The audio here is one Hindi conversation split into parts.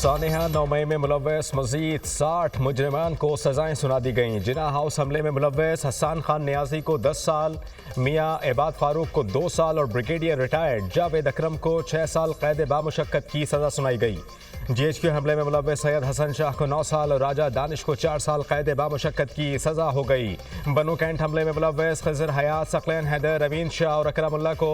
सानिहा 9 मई में मुलव्वस मजीद 60 मुजरिमान को सजाएं सुना दी गईं। जिना हाउस हमले में मुलव्वस हसन खान नियाजी को 10 साल, मियां इबाद फारूक को 2 साल और ब्रिगेडियर रिटायर्ड जावेद अकरम को 6 साल कैद बामुशक्कत की सजा सुनाई गई। GHQ हमले में मुलव्वस सैयद हसन शाह को 9 साल और राजा दानिश को 4 साल कैद बामुशक्कत की सजा हो गई। बनू कैंट हमले में मुलव्वस खजर हयात, सकलैन हैदर, रवीन शाह और अकरमुल्लाह को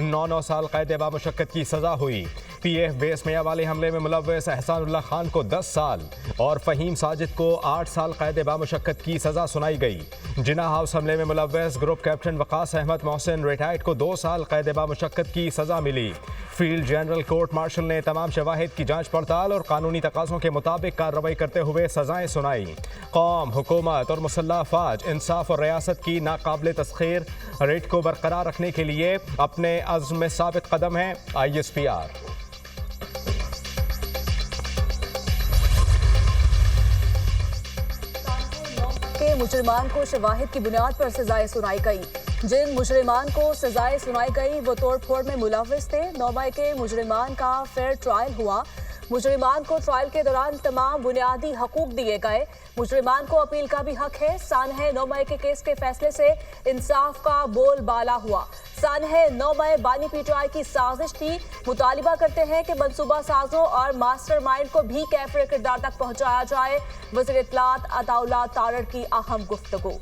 9 साल कैद बामुशक्कत की सजा हुई। PF बेस मियांवाली हमले में मुलव्वस एहसानुल्लाह खान को 10 साल और फ़हीम साजिद को 8 साल कैद बामुशक्कत की सजा सुनाई गई। जिना हाउस हमले में मुलव्वस group captain Waqas Ahmed Mohsin retired को 2 साल कैद बामुशक्कत की सजा मिली। फील्ड जनरल कोर्ट मार्शल ने तमाम शवाहिद की जांच पड़ताल और कानूनी तकाज़ों के मुताबिक कार्रवाई करते हुए सजाएं सुनाई। कौम, हुकूमत और मुसल्लह अफवाज इंसाफ और रियासत की नाकाबिल तस्खीर रेट को बरकरार रखने के लिए अपने अज़्म में साबित कदम है। ISPR के मुजरिमान को शवाहिद की बुनियाद पर सजाएं सुनाई गई। जिन मुजरिमान को सजाएं सुनाई गई वो तोड़फोड़ में मुलव्वस थे। 9 मई के मुजरिमान का फेयर ट्रायल हुआ। मुजरिमान को ट्रायल के दौरान तमाम बुनियादी हकूक दिए गए। मुजरिमान को अपील का भी हक है। सानहे 9 मई के केस के फैसले से इंसाफ का बोलबाला हुआ। सानहे 9 मई बानी PTI की साजिश थी। मुतालिबा करते हैं कि मंसूबा साजों और मास्टरमाइंड को भी कैफिर किरदार तक पहुंचाया जाए। वज़ीर इत्तलात अताउल्लाह तारड़ की अहम गुफ्तगू।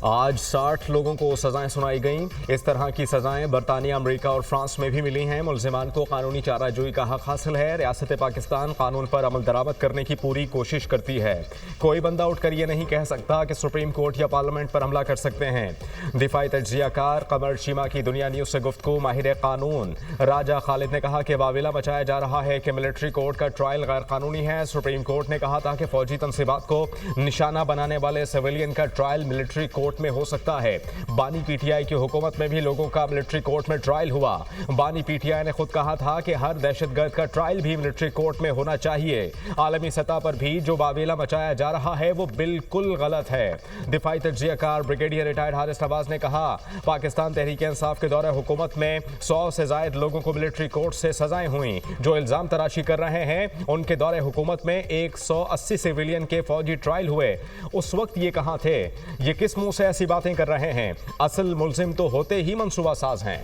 आज 60 लोगों को सजाएं सुनाई गईं। इस तरह की सजाएं बरतानिया, अमेरिका और फ्रांस में भी मिली हैं। मुल्जिमान को कानूनी चाराजोई का हक हासिल है। रियासत पाकिस्तान कानून पर अमल दरामद करने की पूरी कोशिश करती है। कोई बंदा उठकर ये नहीं कह सकता कि सुप्रीम कोर्ट या पार्लियामेंट पर हमला कर सकते हैं। दिफाई तज्जियाकार कमर शीमा की दुनिया न्यूज़ से गुफ्तगू माहिर कानून राजा खालिद ने कहा कि वाविला मचाया जा रहा है कि मिलिट्री कोर्ट का ट्रायल गैर कानूनी है। सुप्रीम कोर्ट ने कहा था कि फौजी तनसीबात को निशाना बनाने वाले सिविलियन का ट्रायल मिलिट्री कोर्ट में हो सकता है। बानी PTI की हुकूमत में भी लोगों का मिलिट्री कोर्ट में ट्रायल हुआ। बानी PTI ने खुद कहा था कि हर दहशतगर्द का ट्रायल भी मिलिट्री कोर्ट में होना चाहिए। आलमी सतह पर भी जो वावेला मचाया जा रहा है वो बिल्कुल गलत है। दिफाई तज्जियाकार ब्रिगेडियर रिटायर्ड हारिस नवाज ने कहा, पाकिस्तान तहरीक इंसाफ के दौरे हुकूमत में 100 से जायद लोगों को मिलिट्री कोर्ट से सजाएं हुई। जो इल्जाम तराशी कर रहे हैं उनके दौरे हुकूमत में 180 सिविलियन के फौजी ट्रायल हुए। उस वक्त ये कहां थे? ये किस मुंह से ऐसी बातें कर रहे हैं? असल मुल्जिम तो होते ही मंसूबा साज हैं।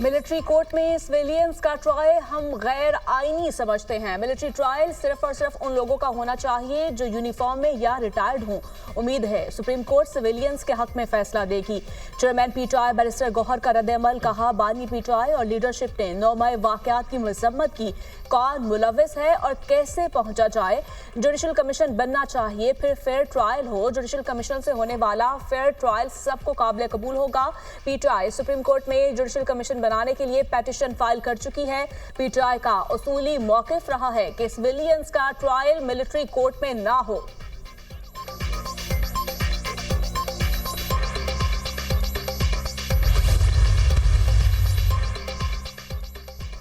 मिलिट्री कोर्ट में सिविलियंस का ट्रायल हम गैर आईनी समझते हैं। मिलिट्री ट्रायल सिर्फ और सिर्फ उन लोगों का होना चाहिए जो यूनिफॉर्म में या रिटायर्ड हों। उम्मीद है सुप्रीम कोर्ट सिविलियंस के हक में फैसला देगी। चेयरमैन PTI बैरिस्टर गौहर का रद्द-ए-अमल। कहा, बानी PTI और लीडरशिप ने 9 मई वाकयात की मजम्मत की। कौन मुलव्वस है और कैसे पहुंचा जाए? जुडिशल कमीशन बनना चाहिए, फिर फेयर ट्रायल हो। जुडिशल कमीशन से होने वाला फेयर ट्रायल सबको काबिल कबूल होगा। PTI सुप्रीम कोर्ट में जुडिशल कमीशन बनाने के लिए पेटिशन फाइल कर चुकी है। PTI का उसूली मौकिफ रहा है कि सिविलियंस का ट्रायल मिलिट्री कोर्ट में ना हो।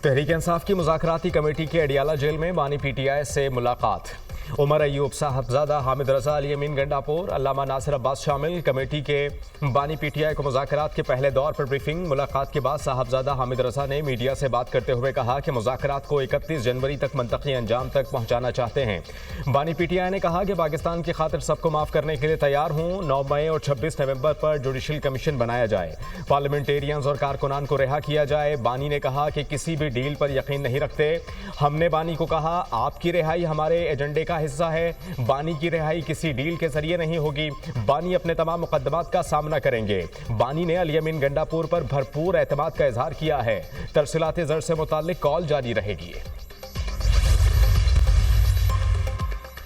तहरीक इंसाफ की मुज़ाकराती कमेटी के अडियाला जेल में बानी PTI से मुलाकात। उमर अयूब, साहबजादा हामिद रजा, अली अमीन गंडापुर, अल्लामा नासिर अब्बास शामिल। कमेटी के बानी PTI को मुज़ाकरात के पहले दौर पर ब्रीफिंग। मुलाकात के बाद साहबजादा हामिद रजा ने मीडिया से बात करते हुए कहा कि मुज़ाकरात को 31 जनवरी तक मंतकी अंजाम तक पहुँचाना चाहते हैं। बानी PTI ने कहा कि पाकिस्तान की खातिर सबको माफ़ करने के लिए तैयार हूँ। 9 मई और 26 नवंबर पर जुडिशल कमीशन बनाया जाए, पार्लियामेंटेरियंस और कारकुनान को रिहा किया जाए। बानी ने कहा कि किसी भी डील पर यकीन नहीं रखते। हमने बानी को कहा, आपकी रिहाई हमारे एजेंडे का हिस्सा है। बानी की रिहाई किसी डील के जरिए नहीं होगी। बानी अपने तमाम मुकद्दमात का सामना करेंगे। बानी ने अली अमीन गंडापुर पर भरपूर एतमाद का इजहार किया है। तरसीलात ज़र से मुताल्लिक कॉल जारी रहेगी।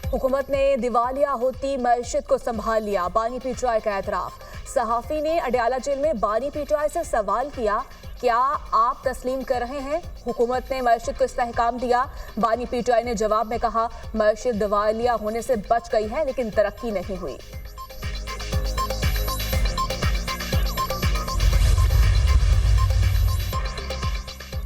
हुकूमत ने दिवालिया होती मईशत को संभाल लिया। बानी PTI का एतराफ। सहाफ़ी ने अडियाला जेल में बानी PTI से सवाल किया, क्या आप तस्लीम कर रहे हैं? हुकूमत ने मईशत को इस्तेहकाम दिया। बानी PTI ने जवाब में कहा, मईशत दिवालिया होने से बच गई है लेकिन तरक्की नहीं हुई।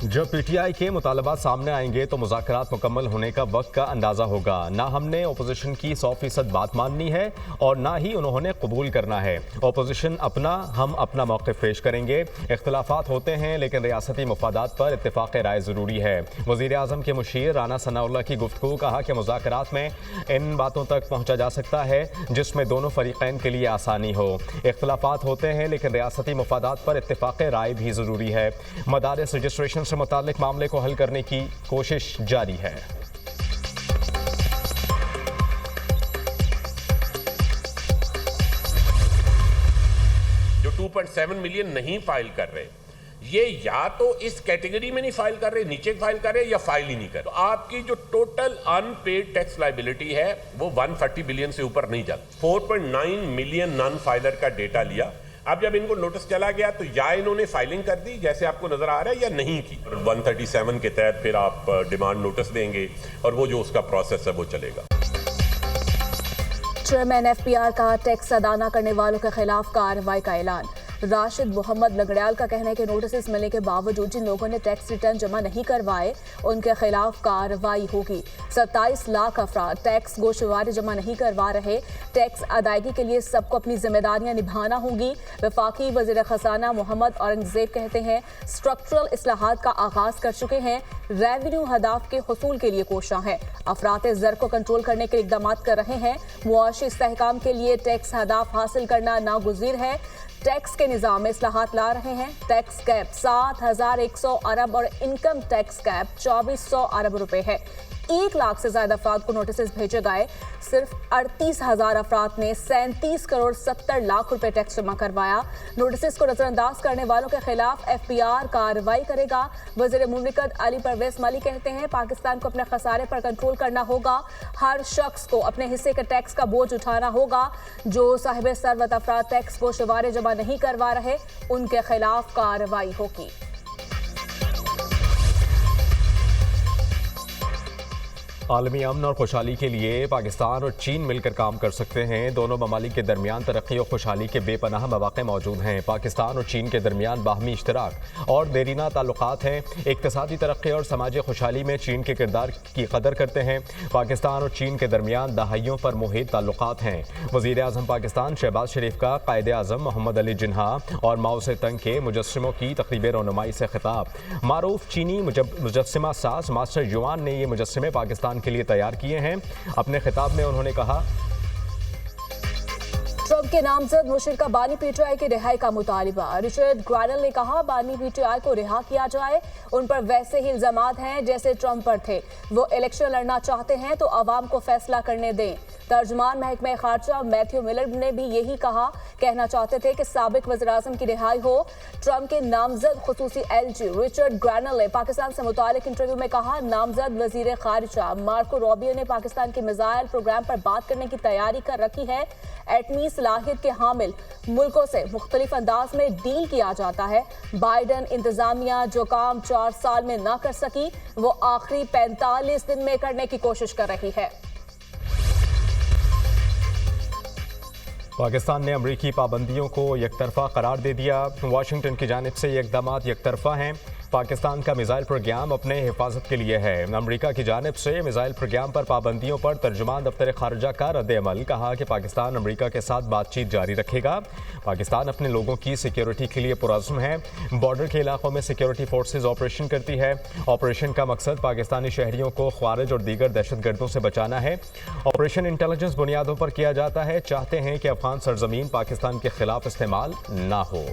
जब पीटीआई के मुतालबात सामने आएंगे तो मुज़ाकरात मुकम्मल होने का वक्त का अंदाज़ा होगा। ना हमने अपोजिशन की 100% बात माननी है और ना ही उन्होंने कबूल करना है। अपोजिशन अपना, हम अपना मौक़िफ़ पेश करेंगे। इख्तलाफात होते हैं लेकिन रियासती मफादात पर इत्तेफाक राय ज़रूरी है। वज़ीर आज़म के मुशीर राना सनाउल्लाह की गुफ्तगू, कहा कि मुज़ाकरात में इन बातों तक पहुँचा जा सकता है जिसमें दोनों फ़रीक़ैन के लिए आसानी हो। इख्तलाफात होते हैं लेकिन रियासती मफादात पर इत्तेफाक राय भी ज़रूरी है। मदारिस रजिस्ट्रेशन से मुताल्लिक मामले को हल करने की कोशिश जारी है। जो 2.7 मिलियन नहीं फाइल कर रहे, ये या तो इस कैटेगरी में नहीं फाइल कर रहे, नीचे फाइल कर रहे, या फाइल ही नहीं कर रहे। तो आपकी जो टोटल अनपेड टैक्स लायबिलिटी है वो 140 बिलियन से ऊपर नहीं जाती। 4.9 मिलियन नॉन फाइलर का डेटा लिया। अब जब इनको नोटिस चला गया तो या इन्होंने फाइलिंग कर दी जैसे आपको नजर आ रहा है, या नहीं की। 137 के तहत फिर आप डिमांड नोटिस देंगे और वो जो उसका प्रोसेस है वो चलेगा। चेयरमैन एफपीआर का टैक्स अदा न करने वालों के खिलाफ कार्रवाई का ऐलान। राशिद मोहम्मद लंगड़ियाल का कहना है कि नोटिस मिलने के बावजूद जिन लोगों ने टैक्स रिटर्न जमा नहीं करवाए उनके खिलाफ कार्रवाई होगी। 27 लाख अफराद टैक्स गोशवारे जमा नहीं करवा रहे। टैक्स अदायगी के लिए सबको अपनी जिम्मेदारियां निभाना होंगी। वफाकी वज़ीर खजाना मोहम्मद औरंगजेब कहते हैं स्ट्रक्चरल इस्लाहात का आगाज कर चुके हैं। रेवेन्यू हदाफ के हुसूल के लिए कोशिश है। अफरात ज़र को कंट्रोल करने के इक़दाम कर रहे हैं। मुआशी इस्तेहकाम के लिए टैक्स हदाफ हासिल करना नागुज़ीर है। टैक्स के निज़ाम में इस्लाहात ला रहे हैं। टैक्स कैप 7,100 अरब और इनकम टैक्स कैप 2,400 अरब रुपए है। 1 लाख से ज्यादा अफराद को नोटिस भेजे गए। सिर्फ 38,000 अफराद ने 37 करोड़ 70 लाख रुपए टैक्स जमा करवाया। नोटिस को नजरअंदाज करने वालों के खिलाफ एफपीआर कार्रवाई करेगा। वज़ीर मुमलिकत अली परवेज मली कहते हैं पाकिस्तान को अपने खसारे पर कंट्रोल करना होगा। हर शख्स को अपने हिस्से के टैक्स का बोझ उठाना होगा। जो साहिब सरवत अफराद टैक्स गोशवारे जमा नहीं करवा रहे उनके खिलाफ कार्रवाई होगी। आलमी अमन और खुशहाली के लिए पाकिस्तान और चीन मिलकर काम कर सकते हैं। दोनों ममालिक के दरमियान तरक्की और खुशहाली के बेपनाह मौक़े मौजूद हैं। पाकिस्तान और चीन के दरमियान बाहमी इश्तराक और देरीना ताल्लुकात हैं। इक़्तिसादी तरक्की और समाजी खुशहाली में चीन के किरदार की कदर करते हैं। पाकिस्तान और चीन के दरमियान दहाइयों पर मुहित ताल्लुकात हैं। वज़ीर आज़म पाकिस्तान शहबाज शरीफ का कायद आज़म मोहम्मद अली जिन्हा और माओ से तंग के मुजस्सिमों की तक़रीब रनुमाई से खिताब। मारूफ चीनी मुजस्सिमा साज मास्टर युआन ने ये मुजस्सिमे पाकिस्तान के लिए तैयार किए हैं। अपने खिताब में उन्होंने कहा ट्रंप के नामजद मुशीर का बानी पीटीआई की रिहाई का मुतालिबा। रिचर्ड ग्रैनल ने कहा बानी पीटीआई को रिहा किया जाए। उन पर वैसे ही इल्जामात हैं जैसे ट्रंप पर थे। वो इलेक्शन लड़ना चाहते हैं तो अवाम को फैसला करने दें। तर्जुमान महकमा खारजा मैथ्यू मिलर ने भी यही कहना चाहते थे कि साबिक वज़ीर-ए-आज़म की रिहाई हो। ट्रंप के नामजद खुसूसी एलजी रिचर्ड ग्रैनल ने पाकिस्तान से मुतालिक इंटरव्यू में कहा नामजद वज़ीर खारजा मार्को रूबियो ने पाकिस्तान के मिसाइल प्रोग्राम पर बात करने की तैयारी कर रखी है। एटमी सलाहियत के हामिल मुल्कों से मुख्तलिफ अंदाज में डील किया जाता है। बाइडन इंतजामिया जो काम 4 साल में ना कर सकी वो आखिरी 45 दिन में करने की कोशिश कर रही है। पाकिस्तान ने अमरीकी पाबंदियों को एकतरफा करार दे दिया। वाशिंगटन की जानिब से ये इक़दाम एकतरफा हैं। पाकिस्तान का मिसाइल प्रोग्राम अपने हिफाजत के लिए है। अमरीका की जानिब से मिसाइल प्रोग्राम पर पाबंदियों पर तर्जुमान दफ्तर खारजा का रद्द-ए-अमल। कहा कि पाकिस्तान अमरीका के साथ बातचीत जारी रखेगा। पाकिस्तान अपने लोगों की सिक्योरिटी के लिए पुरअज़्म है। बॉर्डर के इलाकों में सिक्योरिटी फोर्सेज ऑपरेशन करती है। ऑपरेशन का मकसद पाकिस्तानी शहरियों को ख्वारिज और दीगर दहशतगर्दों से बचाना है। ऑपरेशन इंटेलिजेंस बुनियादों पर किया जाता है। चाहते हैं कि अफगान सरजमीन पाकिस्तान के खिलाफ इस्तेमाल ना हो।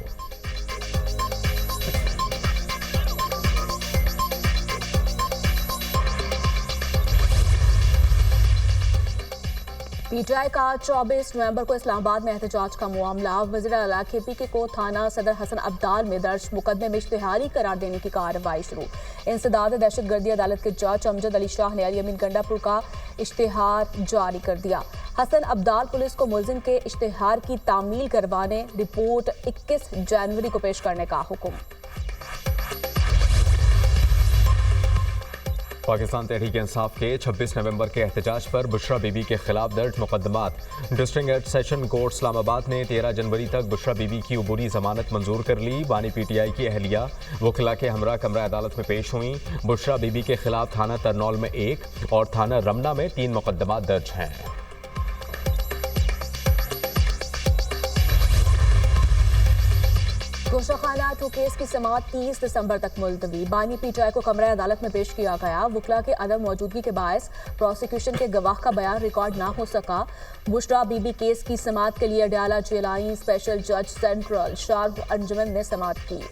पीटीआई का 24 नवंबर को इस्लामाबाद में एहतजाज का मामला। वज़ीर आला KPK को थाना सदर हसन अब्दाल में दर्ज मुकदमे में इश्तिहारी करार देने की कार्रवाई शुरू। इंसदाद दहशतगर्दी अदालत के जज अमजद अली शाह ने अली अमीन गंडापुर का इश्तिहार जारी कर दिया। हसन अब्दाल पुलिस को मुल्जिम के इश्तिहार की तामील करवाने रिपोर्ट 21 जनवरी को पेश करने का हुक्म। पाकिस्तान तहरीक इंसाफ के 26 नवंबर के एहतजाज पर बुशरा बीबी के खिलाफ दर्ज मुकदमात। डिस्ट्रिक्ट सेशन कोर्ट इस्लामाबाद ने 13 जनवरी तक बुशरा बीबी की उबूरी जमानत मंजूर कर ली। बानी PTI की अहलिया वकिला के हमरा कमरा अदालत में पेश हुई। बुशरा बीबी के खिलाफ थाना तरनौल में 1 और थाना रमना में 3 मुकदमात दर्ज हैं। गुस्ताखाना 2 केस की समाअत 30 दिसंबर तक मुलतवी। बानी PTI को कमरा अदालत में पेश किया गया। वकला के अदम मौजूदगी के बायस प्रोसिक्यूशन के गवाह का बयान रिकॉर्ड ना हो सका। बुशरा बीबी केस की समाअत के लिए अडयाला जेल आई स्पेशल जज सेंट्रल शाह अंजुमन ने समाअत की।